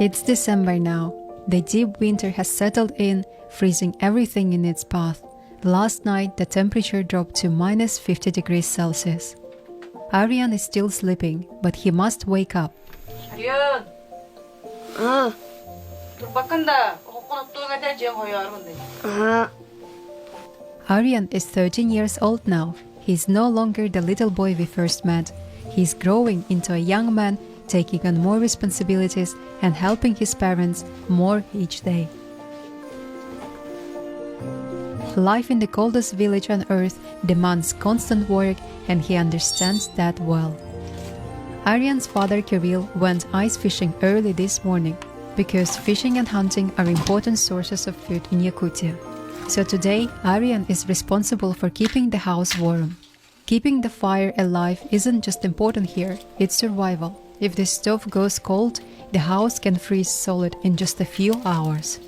It's December now. The deep winter has settled in, freezing everything in its path. Last night, the temperature dropped to minus 50 degrees Celsius. Aryan is still sleeping, but he must wake up. Aryan! Bakanda, Aryan is 13 years old now. He is no longer the little boy we first met. He is growing into a young man, taking on more responsibilities and helping his parents more each day. Life in the coldest village on earth demands constant work, and he understands that well. Aryan's father Kirill went ice fishing early this morning because fishing and hunting are important sources of food in Yakutia. So today, Aryan is responsible for keeping the house warm. Keeping the fire alive isn't just important here, it's survival. If the stove goes cold, the house can freeze solid in just a few hours.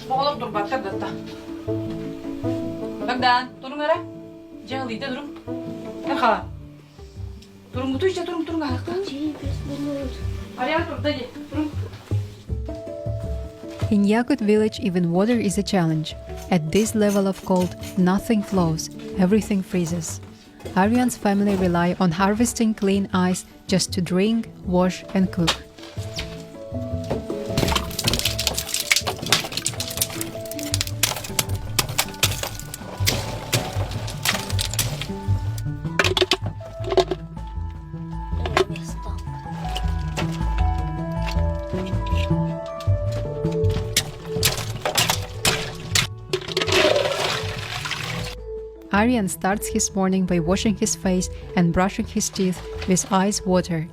Oğlum dur bakar da. Bagdan, turun ara. Jangan lihat turun. Eka. Turun butuh aja turun ayakta. Aryan tur tadi. Turun. In Yakut village, even water is a challenge. At this level of cold, nothing flows, everything freezes. Aryan's family rely on harvesting clean ice just to drink, wash and cook. Aryan starts his morning by washing his face and brushing his teeth with ice water.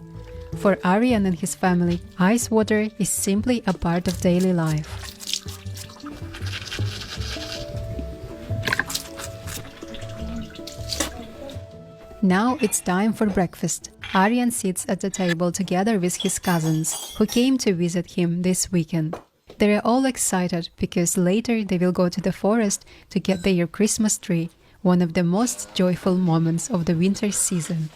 For Aryan and his family, ice water is simply a part of daily life. Now it's time for breakfast. Aryan sits at the table together with his cousins, who came to visit him this weekend. They are all excited because later they will go to the forest to get their Christmas tree, one of the most joyful moments of the winter season.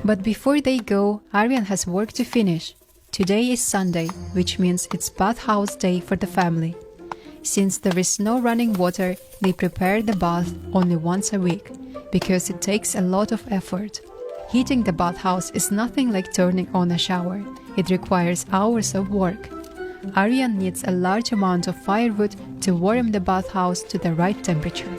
But before they go, Aryan has work to finish. Today is Sunday, which means it's bathhouse day for the family. Since there is no running water, they prepare the bath only once a week, because it takes a lot of effort. Heating the bathhouse is nothing like turning on a shower. It requires hours of work. Aryan needs a large amount of firewood to warm the bathhouse to the right temperature.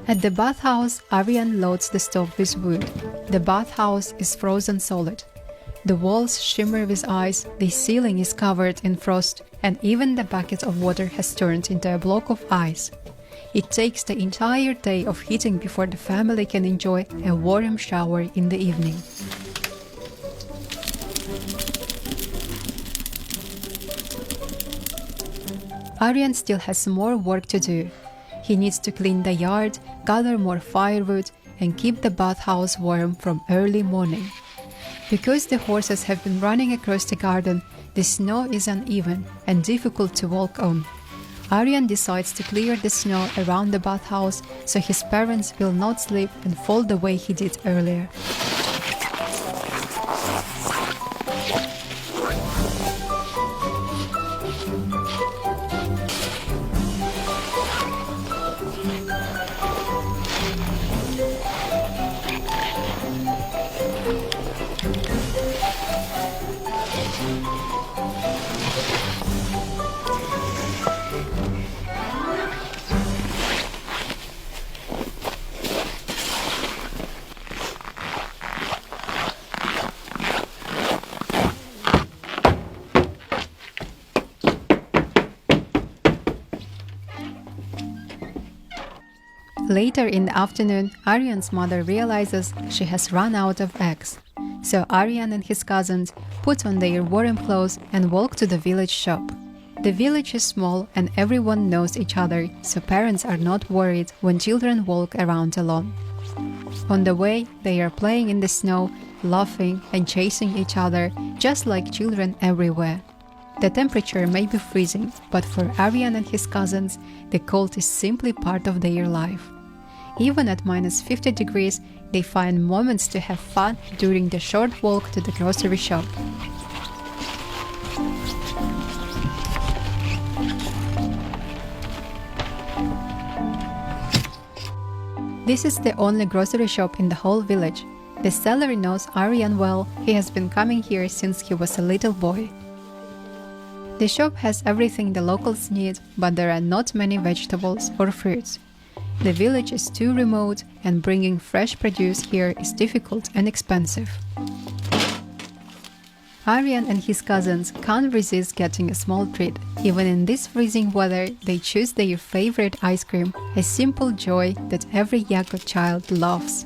At the bathhouse, Aryan loads the stove with wood. The bathhouse is frozen solid. The walls shimmer with ice, the ceiling is covered in frost, and even the bucket of water has turned into a block of ice. It takes the entire day of heating before the family can enjoy a warm shower in the evening. Aryan still has more work to do. He needs to clean the yard, gather more firewood, and keep the bathhouse warm from early morning. Because the horses have been running across the garden, the snow is uneven and difficult to walk on. Aryan decides to clear the snow around the bathhouse so his parents will not slip and fall the way he did earlier. Later in the afternoon, Aryan's mother realizes she has run out of eggs. So Aryan and his cousins put on their warm clothes and walk to the village shop. The village is small and everyone knows each other, so parents are not worried when children walk around alone. On the way, they are playing in the snow, laughing and chasing each other, just like children everywhere. The temperature may be freezing, but for Aryan and his cousins, the cold is simply part of their life. Even at minus 50 degrees, they find moments to have fun during the short walk to the grocery shop. This is the only grocery shop in the whole village. The seller knows Aryan well. He has been coming here since he was a little boy. The shop has everything the locals need, but there are not many vegetables or fruits. The village is too remote, and bringing fresh produce here is difficult and expensive. Aryan and his cousins can't resist getting a small treat. Even in this freezing weather, they choose their favorite ice cream, a simple joy that every Yakut child loves.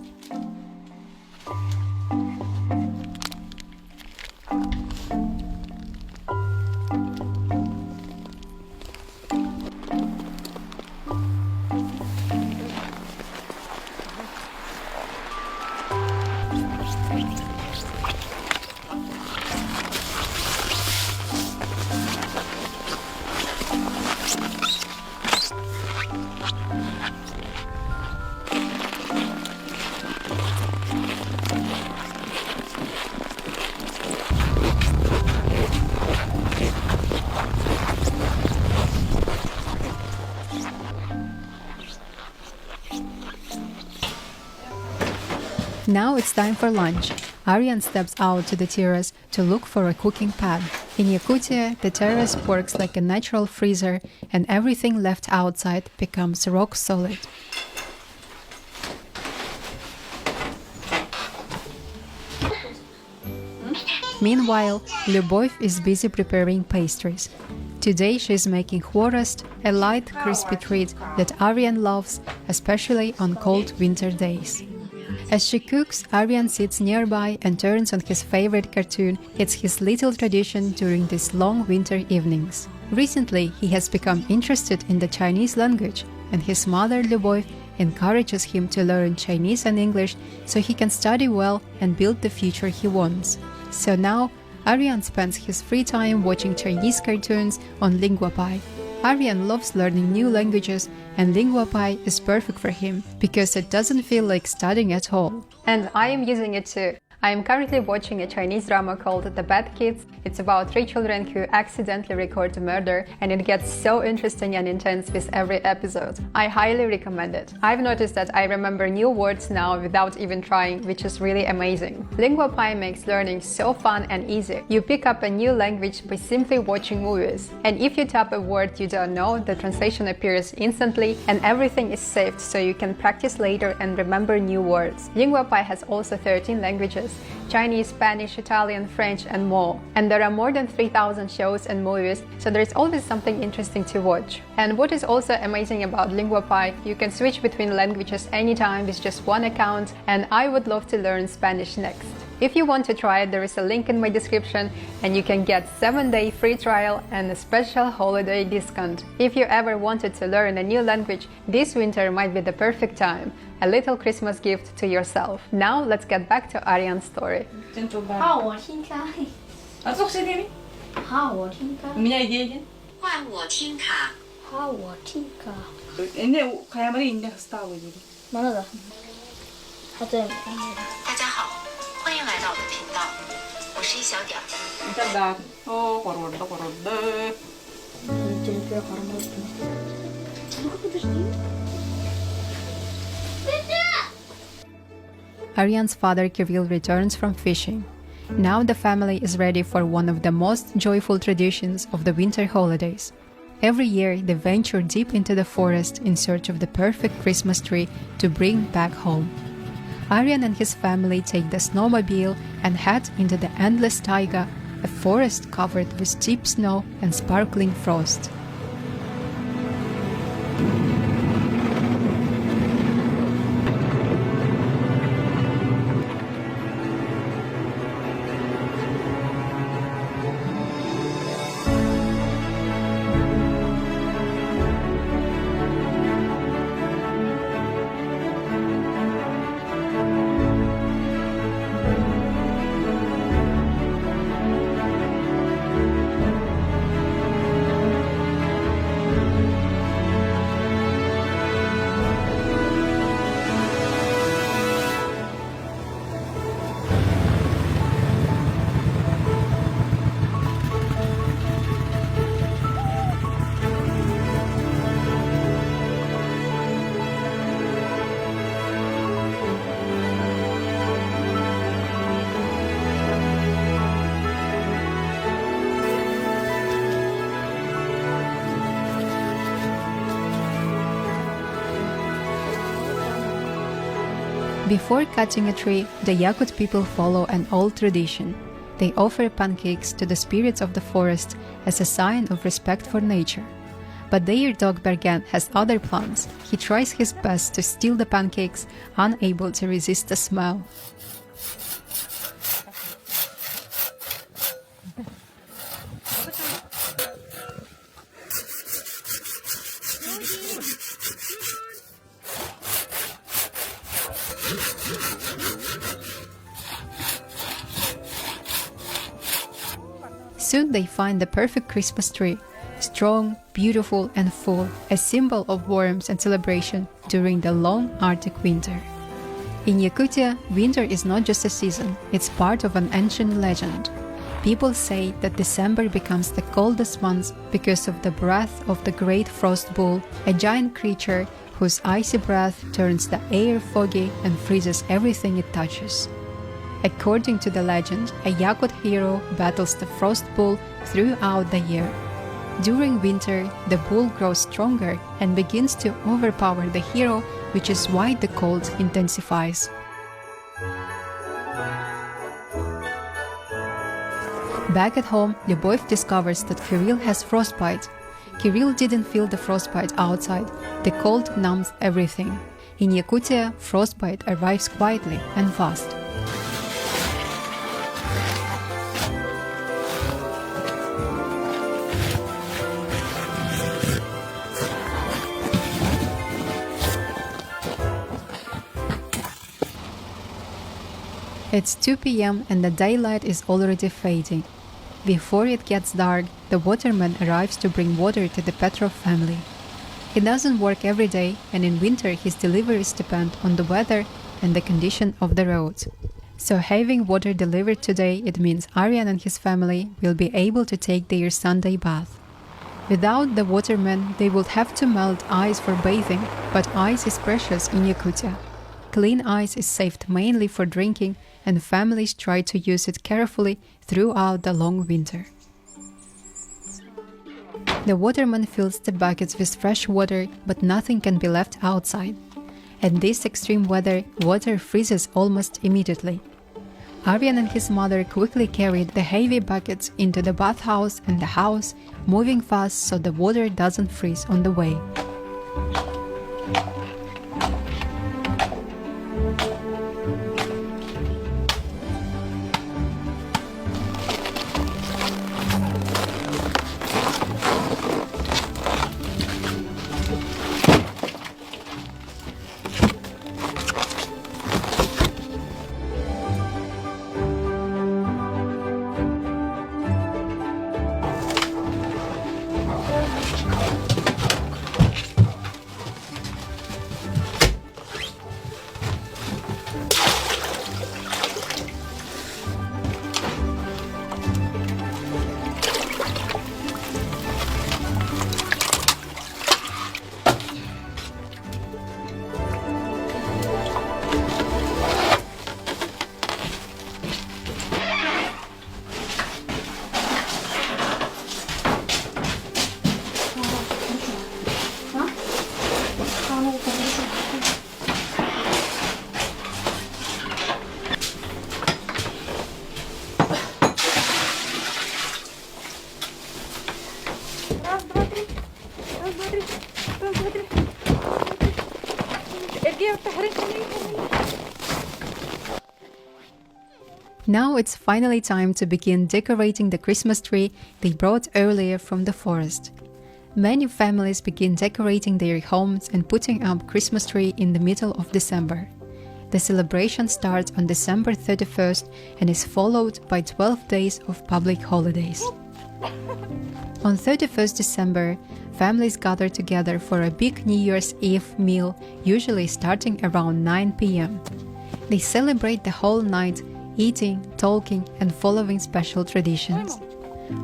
Now it's time for lunch. Aryan steps out to the terrace to look for a cooking pan. In Yakutia, the terrace works like a natural freezer, and everything left outside becomes rock solid. Meanwhile, Lyubov is busy preparing pastries. Today she is making khvorost, a light, crispy treat that Aryan loves, especially on cold winter days. As she cooks, Aryan sits nearby and turns on his favorite cartoon. It's his little tradition during these long winter evenings. Recently, he has become interested in the Chinese language, and his mother, Lyubov, encourages him to learn Chinese and English so he can study well and build the future he wants. So now, Aryan spends his free time watching Chinese cartoons on LinguaPie. Aryan loves learning new languages, and LinguaPie is perfect for him because it doesn't feel like studying at all. And I am using it too. I am currently watching a Chinese drama called The Bad Kids. It's about 3 children who accidentally record a murder, and it gets so interesting and intense with every episode. I highly recommend it. I've noticed that I remember new words now without even trying, which is really amazing. LinguaPie makes learning so fun and easy. You pick up a new language by simply watching movies. And if you tap a word you don't know, the translation appears instantly and everything is saved so you can practice later and remember new words. LinguaPie has also 13 languages: Chinese, Spanish, Italian, French, and more. And there are more than 3,000 shows and movies, so there's always something interesting to watch. And what is also amazing about LinguaPie, you can switch between languages anytime with just one account, and I would love to learn Spanish next. If you want to try it, there is a link in my description and you can get 7-day free trial and a special holiday discount. If you ever wanted to learn a new language, this winter might be the perfect time. A little Christmas gift to yourself. Now let's get back to Aryan's story. 好，我听开。 أتوقع ديمي 好，我听开。 من أي ديجن 换我听卡。好，我听开。 إنه كيامري إنه استوى دي 哪个的？他在。大家好，欢迎来到我的频道，我是一小点儿。 أنت بعد قرود قرود Теперь хорошо. Ну-ка, подожди. Aryan's father Kirill returns from fishing. Now the family is ready for one of the most joyful traditions of the winter holidays. Every year they venture deep into the forest in search of the perfect Christmas tree to bring back home. Aryan and his family take the snowmobile and head into the endless taiga, a forest covered with deep snow and sparkling frost. Before cutting a tree, the Yakut people follow an old tradition. They offer pancakes to the spirits of the forest as a sign of respect for nature. But their dog Bergen has other plans. He tries his best to steal the pancakes, unable to resist the smell. Soon they find the perfect Christmas tree, strong, beautiful and full, a symbol of warmth and celebration during the long Arctic winter. In Yakutia, winter is not just a season, it's part of an ancient legend. People say that December becomes the coldest month because of the breath of the great frost bull, a giant creature whose icy breath turns the air foggy and freezes everything it touches. According to the legend, a Yakut hero battles the frost bull throughout the year. During winter, the bull grows stronger and begins to overpower the hero, which is why the cold intensifies. Back at home, Lyubov discovers that Kirill has frostbite. Kirill didn't feel the frostbite outside. The cold numbs everything. In Yakutia, frostbite arrives quietly and fast. It's 2 p.m. and the daylight is already fading. Before it gets dark, the waterman arrives to bring water to the Petrov family. He doesn't work every day, and in winter his deliveries depend on the weather and the condition of the roads. So having water delivered today, it means Aryan and his family will be able to take their Sunday bath. Without the waterman, they would have to melt ice for bathing, but ice is precious in Yakutia. Clean ice is saved mainly for drinking, and families try to use it carefully throughout the long winter. The waterman fills the buckets with fresh water, but nothing can be left outside. In this extreme weather, water freezes almost immediately. Aryan and his mother quickly carried the heavy buckets into the bathhouse and the house, moving fast so the water doesn't freeze on the way. Now it's finally time to begin decorating the Christmas tree they brought earlier from the forest. Many families begin decorating their homes and putting up Christmas tree in the middle of December. The celebration starts on December 31st and is followed by 12 days of public holidays. On 31st December, families gather together for a big New Year's Eve meal, usually starting around 9 p.m. They celebrate the whole night, eating, talking, and following special traditions.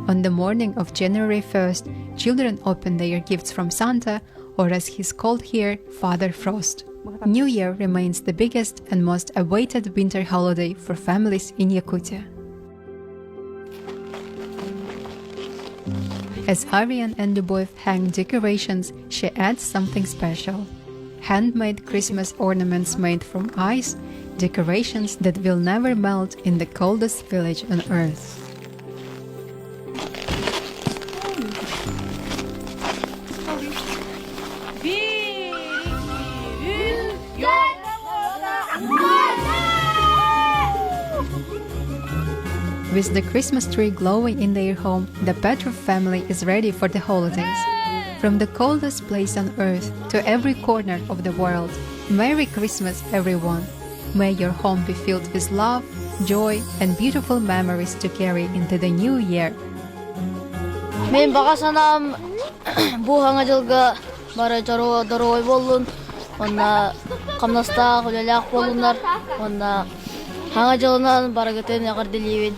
On the morning of January 1st, children open their gifts from Santa, or as he's called here, Father Frost. New Year remains the biggest and most awaited winter holiday for families in Yakutia. As Ariane and Lubov hang decorations, she adds something special. Handmade Christmas ornaments made from ice, decorations that will never melt in the coldest village on earth. With the Christmas tree glowing in their home, the Petrov family is ready for the holidays. From the coldest place on earth to every corner of the world, Merry Christmas, everyone! May your home be filled with love, joy, and beautiful memories to carry into the new year. Мен багасанам бухаңа жылга бары дорой болдун. Онна камнаста гулялак болдунар. Онна хаңа жылынан бары кетен ягыр дилибин.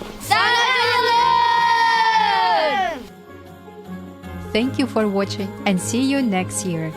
Thank you for watching and see you next year.